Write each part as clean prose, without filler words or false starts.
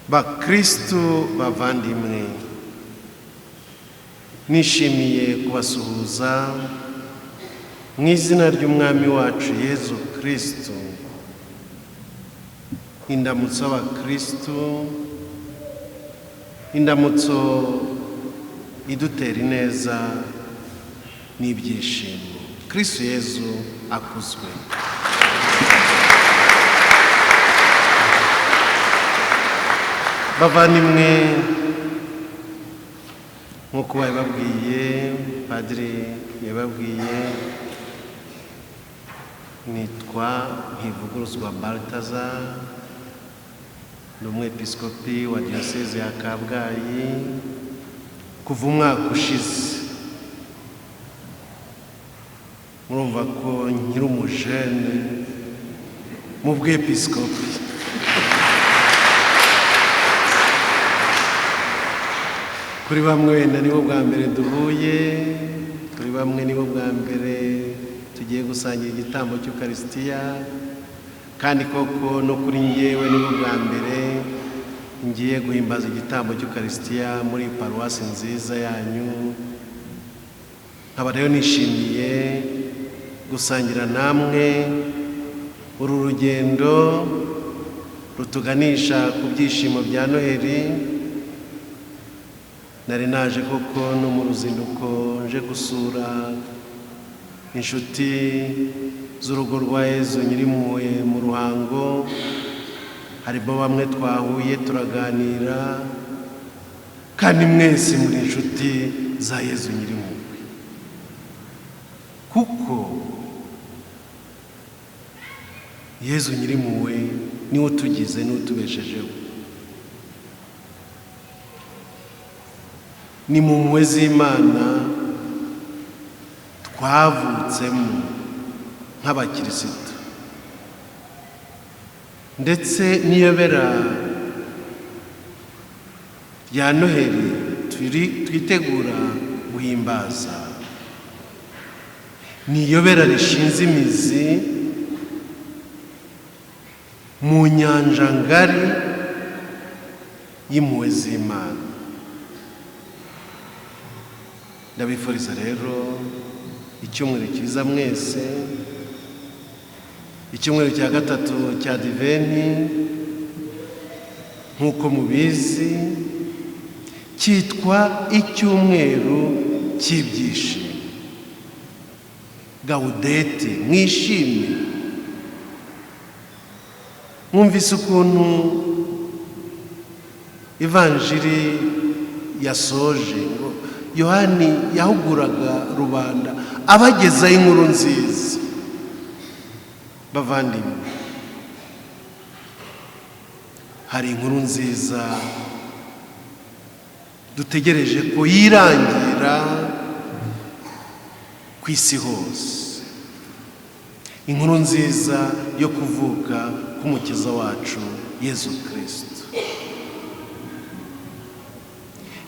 bakristu bavandimwe, nishimiye kubasuhuza mu izina ry'umwami wacu Yezu Kristo. Indamutso y'abakristu, indamutso idutera ineza n'ibyishimo. Kristo Yezu akuzwe. Bavandimwe, nk'uko bababwiye, padiri yababwiye, nitwa Ntivuguruzwa Balthazar, ni umwepiskopi wa diyoseze ya Kabgayi kuva umwaka ushize. Murumva ko nkiri umujene mu bwepiskopi. Kuri bamwe wenda nibo bwa mbere duhuye, kuri bamwe nibo bwa mbere tugiye gusangira igitambo cy'Ukaristiya, kandi koko no kuri njyewe nibo bwa mbere ngiye guhimbaza igitambo cy'Ukaristiya muri paruwasi nziza yanyu. Nkaba rero nishimiye gusangira namwe uru rugendo rutuganisha ku byishimo bya Noheli. Nari naje koko no mu ruzinduko nje gusura inshuti z'urugo rwa Yezu Nyirimpuhwe mu Ruhango. Harimo bamwe twahuye turaganira, kandi mwese muri inshuti za Yezu Nyirimpuhwe, kuko Yezu Nyirimpuhwe niwe utugize n'utubeshejeho. Ni mu mpuhwe z'Imana twavutsemo nk'abakirisitu, ndetse n'iyobera rya Noheli twitegura guhimbaza ni iyobera rishinze imizi mu nyanja ngari y'impuhwe z'Imana. Ndabifuriza rero icyumweru cyiza mwese, icyumweru cya gatatu cya Adiventi. Nk'uko mubizi, cyitwa icyumweru cy'ibyishimo. Gaudete, mwishime. Mwumvise ukuntu ivanjiri yasoje ngo Yohani yahuguraga rubanda abagezaho inkuru nziza. Bavandimwe, hari inkuru nziza dutegereje ko yirangira ku isi hose. Inkuru nziza yo kuvuka k'umukiza wacu Yezu Kristo.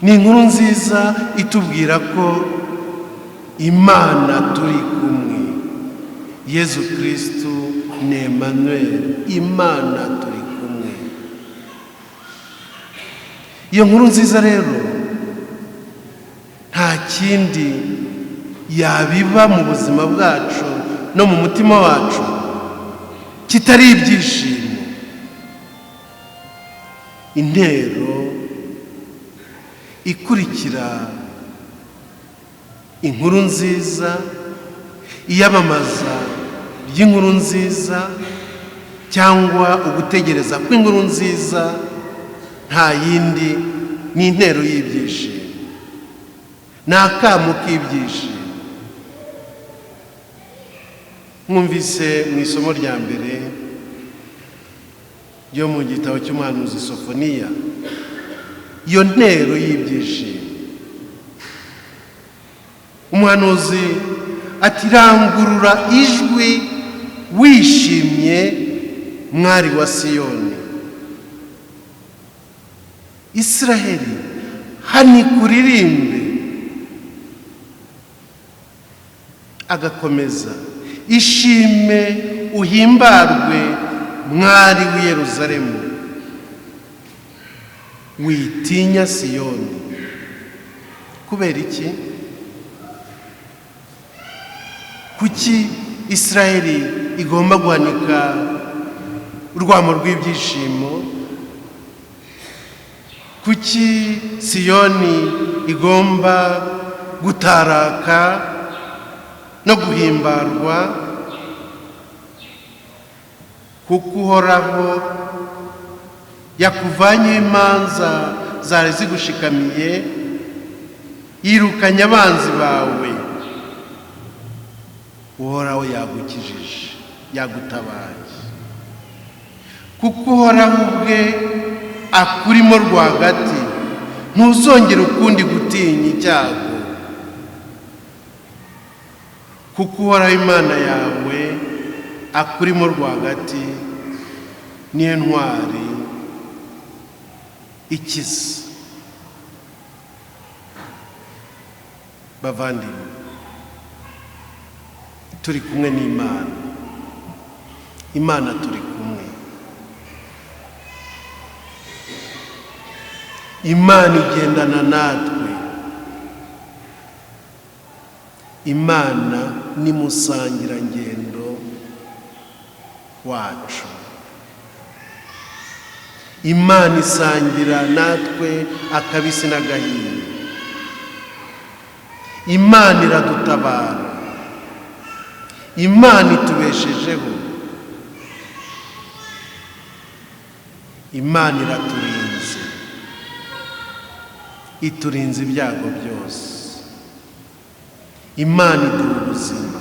Ni inkuru nziza itubwira ko Imana turi kumwe. Yezu Kristo ni Emmanuel, Imana turi kumwe. Iyo nkuru nziza rero nta kindi yabiba mu buzima bwacu no mu mutima wacu kitari ibyishimo. Intero ikurikira inkuru nziza, iyamamaza ry'inkuru nziza, cyangwa ugutegereza kw'inkuru nziza, nta yindi ni intero y'ibyishimo, ni akamu k'ibyishimo. Mwumvise mu isomo rya mbere ryo mu gitabo cy'umuhanuzi Sofoniya iyo ntero y'ibyishimo. Umuhanuzi ati, rangurura ijwi wishimye mwari wa Siyoni. Israheli, hanikuririmbe. Agakomeza, ishime uhimbarwe mwari w'i Yerusalemu. witinya Siyoni. Kubera iki? Kuki Isiraheli igomba guhanika urwamo rw'ibyishimo? Kuki Siyoni igomba gutaraka no guhimbarwa? Kuko Uhoraho yakuvanye imanza zari zigushikamiye, yirukanye abanzi bawe. Uhoraho yagukijije, yagutabaye. Kuko Uhoraho ubwe akurimo rwagati, ntuzongere ukundi gutinya icyago. Kuko Uhoraho Imana yawe akurimo rwagati, niyo ntwari ikiza. Bavandimwe, turi kumwe n'Imana. Imana turi kumwe. Imana igendana natwe. Imana ni musangirangendo wacu. Imana isangira natwe akabisi n'agahiye. Imana iradutabara. Imana itubeshejeho. Imana iraturinze. Iturinze ibyago byose. Imana iduha ubuzima.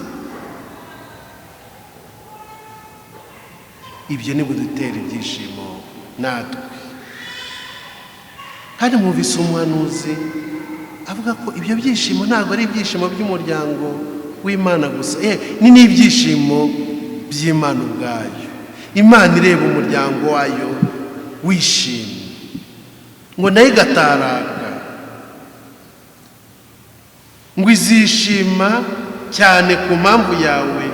Ibyo ni budutera ibyishimo natwe. Kandi mwumvise umuhanuzi avuga ko ibyo byishimo ntabwo ari ibyishimo by'umuryango w'Imana gusa, ni n'ibyishimo by'Imana ubwayo. Imana ireba umuryango wayo wishimye, ngo nayo igataraka, ngo izishima cyane ku mpamvu yawe.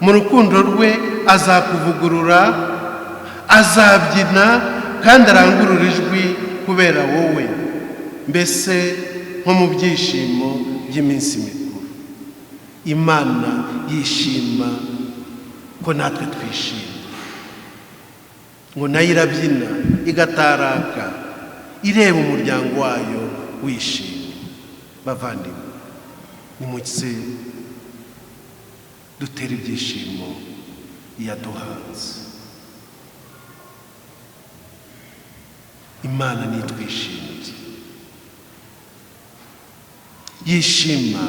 Mu rukundo rwe azakuvugurura, azabyina kandi arangurura ijwi kubera wowe, mbese nko mu byishimo by'iminsi mikuru. Imana yishima ko natwe twishima, ngo nayo irabyina igataraka, ireba umuryango wayo wishimye. Bavandimwe, nimuze dutere ibyishimo iyaduhanze. Imana nitwishimire. Yishima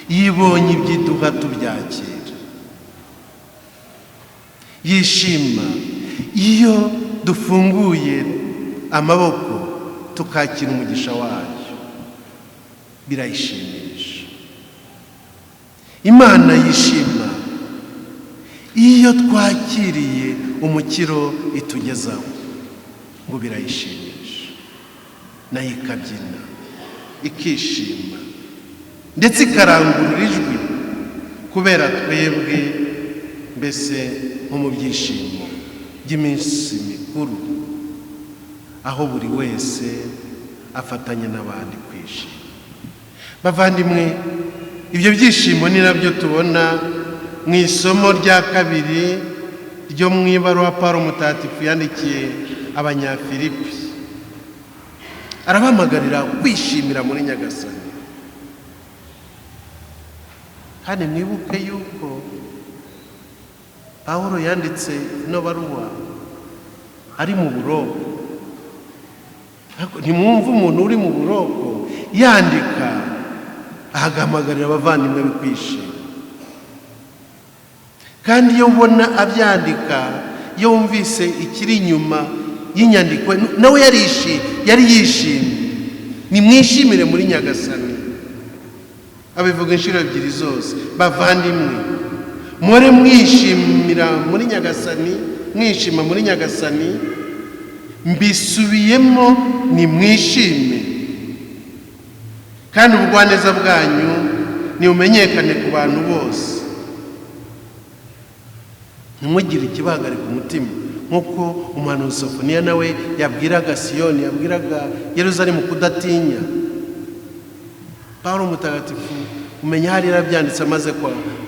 yibonye ibyiduha tubyakira. Yishima iyo dufunguye amaboko tukakira umugisha wayo. Birayishimisha. Imana yishima iyo twakiriye umukiro itugezaho, ngo birayishimisha. Nayo ikabyina, ikishima, ndetse ikarangurura ijwi kubera twebwe, mbese nko mu byishimo by'iminsi mikuru, aho buri wese afatanya n'abandi kwishima. Bavandimwe, ibyo byishimo ni nabyo tubona mu isomo rya kabiri ryo mu ibaruwa Pawulo Mutagatifu yandikiye Abanyafilipi. Arabahamagarira kwishimira muri Nyagasani. Kandi mwibuke yuko Pawulo yanditse ino baruwa ari mu buroko. Ntimwumva umuntu uri mu buroko yandika ahagamagarira abavandimwe be kwishima. Kandi iyo ubona abyandika, iyo wumvise ikiri inyuma y'inyandiko, nawe yari yishimye. Nimwishimire muri Nyagasani. Abivuga inshuro ebyiri zose. Bavandimwe, more mwishimira muri Nyagasani, mwishima muri Nyagasani. Mbisubiyemo, nimwishime. Kandi ubugwaneza bwanyu nibumenyekane ku bantu bose. Ntimugire ikibahagarika umutima nk'uko umuhanuzi Sofoniya nawe yabwiraga Siyoni, yabwiraga Yeruzalemu kudatinya. Pawulo mutagatifu umenya hari yarabyanditse amaze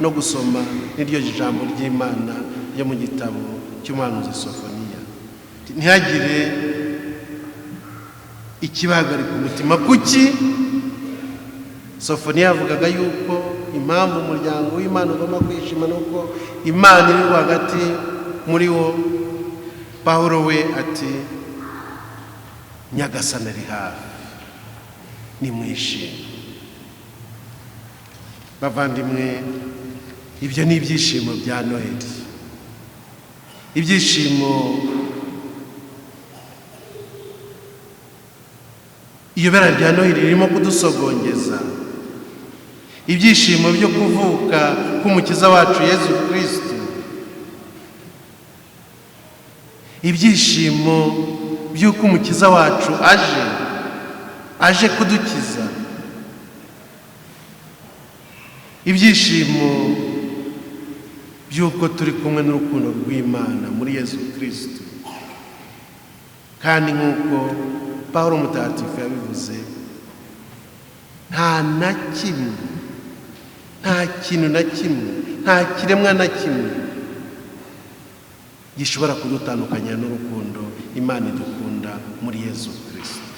no gusoma n'iryo jambo ry'Imana ryo mu gitabo cy'umuhanuzi Sofoniya. Ntihagire ikibahagarika umutima. Kuki? Sofoniya yavugaga yuko impamvu umuryango w'Imana ugomba kwishima nuko Imana iri hagati muri wo. Pawulo we ati Nyagasani ari hafi, nimwishime. Bavandimwe, ibyo ni ibyishimo bya Noheli, ibyishimo iyobera rya Noheli ririmo kudusogongeza, ibyishimo byo kuvuka k'umukiza wacu Yesu Kristo, ibyishimo by'uko umukiza wacu aje kudukiza, ibyishimo by'uko turi kumwe n'urukundo rw'Imana muri Yesu Kristo. Kandi nk'uko Pawulo mutagatifu yabivuze, nta kintu na kimwe, nta kiremwa na kimwe gishobora kudutandukanya n'urukundo Imana idukunda muri Yesu Kristo.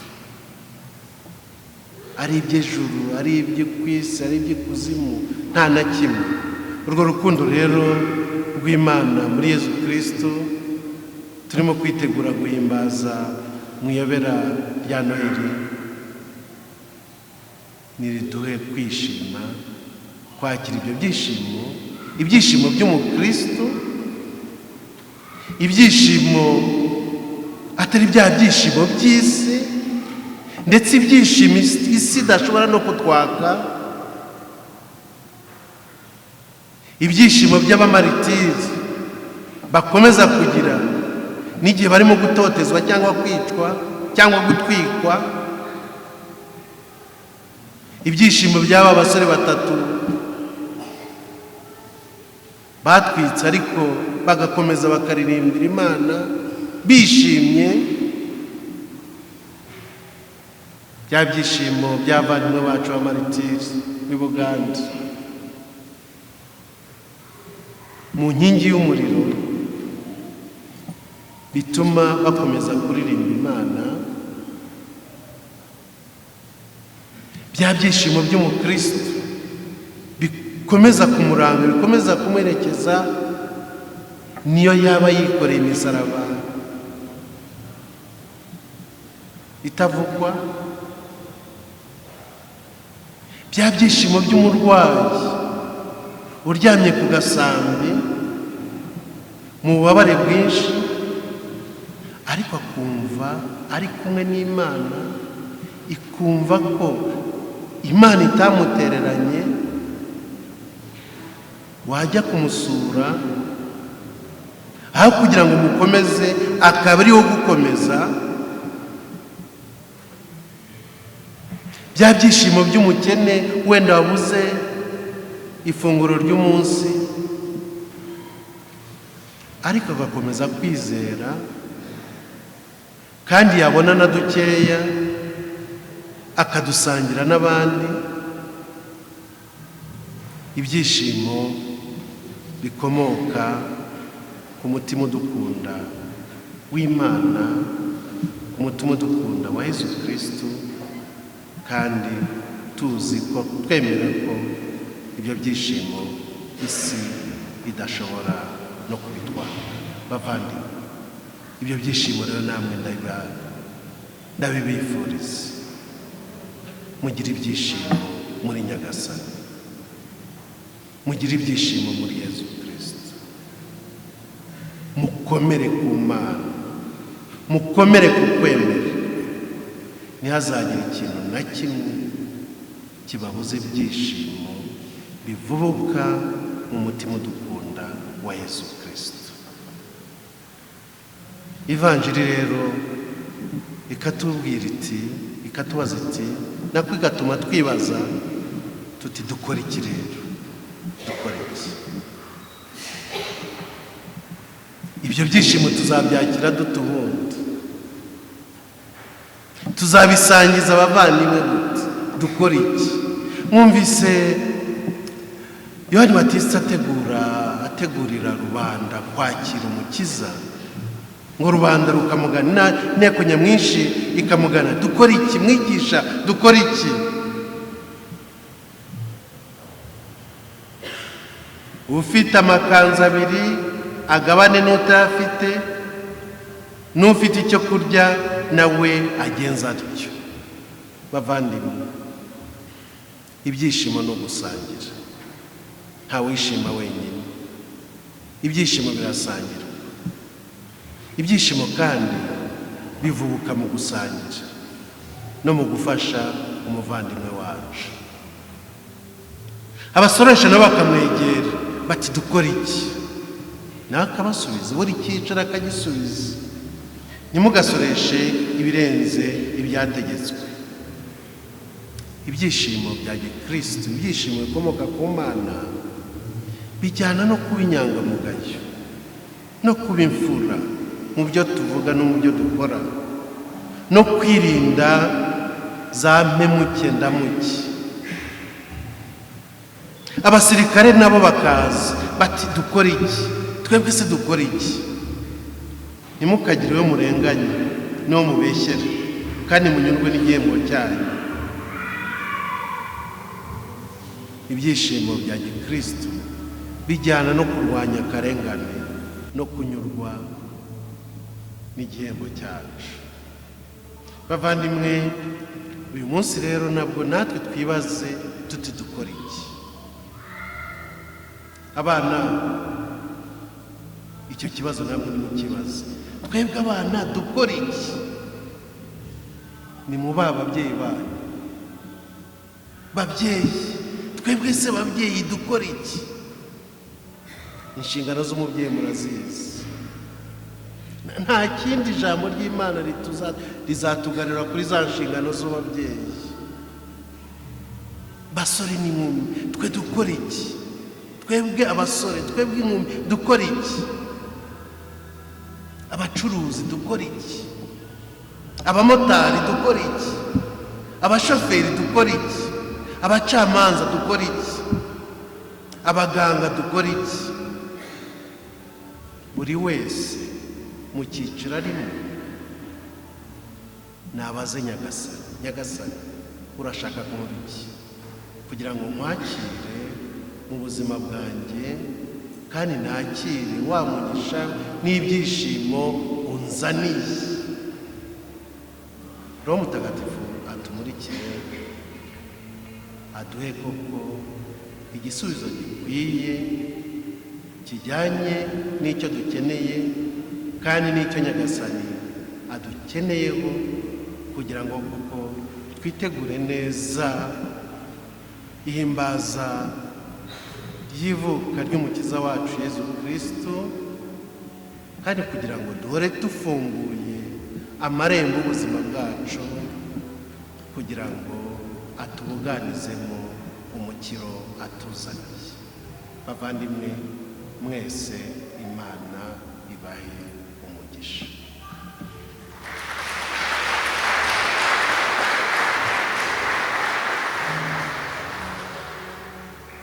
Ari iby'ijuru, ari iby'kwisi, ari iby'ikuzimu, nta na kimwe. Urwo rukundo rero rw'Imana muri Yesu Kristo turimo kwitegura guhimbaza mu iyobera rya Noheli, niriduhe kwishima, kwakira ibyo byishimo, ibyishimo by'umukristo, ibyishimo atari bya byishimo by'isi, ndetse ibyishimo isi idashobora no kutwaka, ibyishimo by'abamaritiri bakomeza kugira n'igihe barimo gutotezwa cyangwa kwicwa cyangwa gutwikwa, ibyishimo by'aba basore batatu batwitse ariko bagakomeza bakaririmbira Imana bishimye, bya byishimo by'abavandimwe bacu b'amaritiri b'i Bugande mu nkingi y'umuriro, bituma bakomeza kuririmba Imana, bya byishimo by'umukristo bikomeza kumuranga, bikomeza kumuherekeza niyo yaba yikoreye imisaraba itavugwa, bya byishimo by'umurwayi uryamye ku gasambi mu bubabare bwinshi, ariko akumva ari kumwe n'Imana, ikumva ko Imana itamutereranye, wajya kumusura aho kugira ngo mukomeze akaba ariho gukomeza, bya byishimo by'umukene wenda wabuze ifunguro ry'umunsi, ariko agakomeza kwizera, kandi yabona na dukeya akadusangira n'abandi. Ibyishimo bikomoka ku mutima udukunda w'Imana, ku mutima udukunda wa Yesu Kristo, kandi tuzi ko twemera ko ibyo byishimo isi idashobora no kubitwara. Bavandimwe, ibyo byishimo rero namwe ndabibifuriza, mugire ibyishimo muri Nyagasani, mugire ibyishimo muri Yesu Kristo, mukomere ku Mana, mukomere ku kwemera, ntihazagire ikintu na kimwe kibabuza ibyishimo bivubuka mu mutima udukunda wa Yesu Kristo. Ivanjiri rero ikatubwira iti, ikatubaza iti, nako igatuma twibaza tuti dukora iki rero, dukora iki? ibyo byishimo tuzabyakira dute ubundi? Tuzabisangiza abavandimwe gute? Dukora iki? Mwumvise Yohani Batista ategurira rubanda kwakira umukiza, ngo rubanda rukamugana, inteko nyamwinshi ikamugana. Dukora iki mwigisha? Dukora iki? Ufite amakanzu abiri agabane n'utayafite, n'ufite icyo kurya nawe agenza atyo. Bavandimwe, ibyishimo no gusangira. Ntawishima wenyine, ibyishimo birasangirwa. Ibyishimo kandi bivubuka mu gusangira no mu gufasha umuvandimwe wacu. Abasoresha nabo bakamwegera bati dukora iki? Nawe akabasubiza, buri cyiciro akagisubiza. Ntimugasoreshe ibirenze ibyategetswe. Ibyishimo bya Gikristo, ibyishimo bikomoka ku Mana, bijyana no kuba inyangamugayo, no kuba imfura mu byo tuvuga no mu byo dukora, no kwirinda za mpemuke ndamuke. Abasirikare nabo bakaza bati dukora iki? Twebwe se dukora iki? Ntimukagire uwo murenganye n'uwo mubeshyera, kandi munyurwe n'igihembo cyanyu. Ibyishimo bya Gikristo bijyana no kurwanya akarengane no kunyurwa n'igihembo cyacu. Bavandimwe, uyu munsi rero nabwo natwe twibaze tuti dukora iki? Abana, icyo kibazo nabwo ni mukibazo. Twebwe abana dukora iki? Ni mu babyeyi banyu. Babyeyi, twebwe se babyeyi dukora iki? Inshingano z'umubyeyi murazizi. Nta kindi ijambo ry'Imana rizatugarura kuri za nshingano z'ababyeyi. Basore n'inkumi, twe dukora iki? Twebwe abasore, twebwe inkumi dukora iki? Abacuruzi dukora iki? Abamotari dukora iki? Abashoferi dukora iki? Abacamanza dukora iki? Abaganga dukora iki? Buri wese mu cyiciro arimo nabaze Nyagasani. Nyagasani, urashaka kumva iki? Kugira ngo nkwakire mu buzima bwanjye, kandi nakire wa mugisha n'ibyishimo unzaniye. Roho Mutagatifu atumurikire, aduhe koko igisubizo gikwiye kijyanye n'icyo dukeneye, kandi n'icyo Nyagasani adukeneyeho, kugira ngo koko twitegure neza ihimbaza ry'ivuka ry'umukiza wacu Yezu Kristo, kandi kugira ngo duhore dufunguye amarembo y'ubuzima bwacu, kugira ngo atubuganizemo umukiro atuzaniye. Bavandimwe mwese, Imana ibahe umugisha.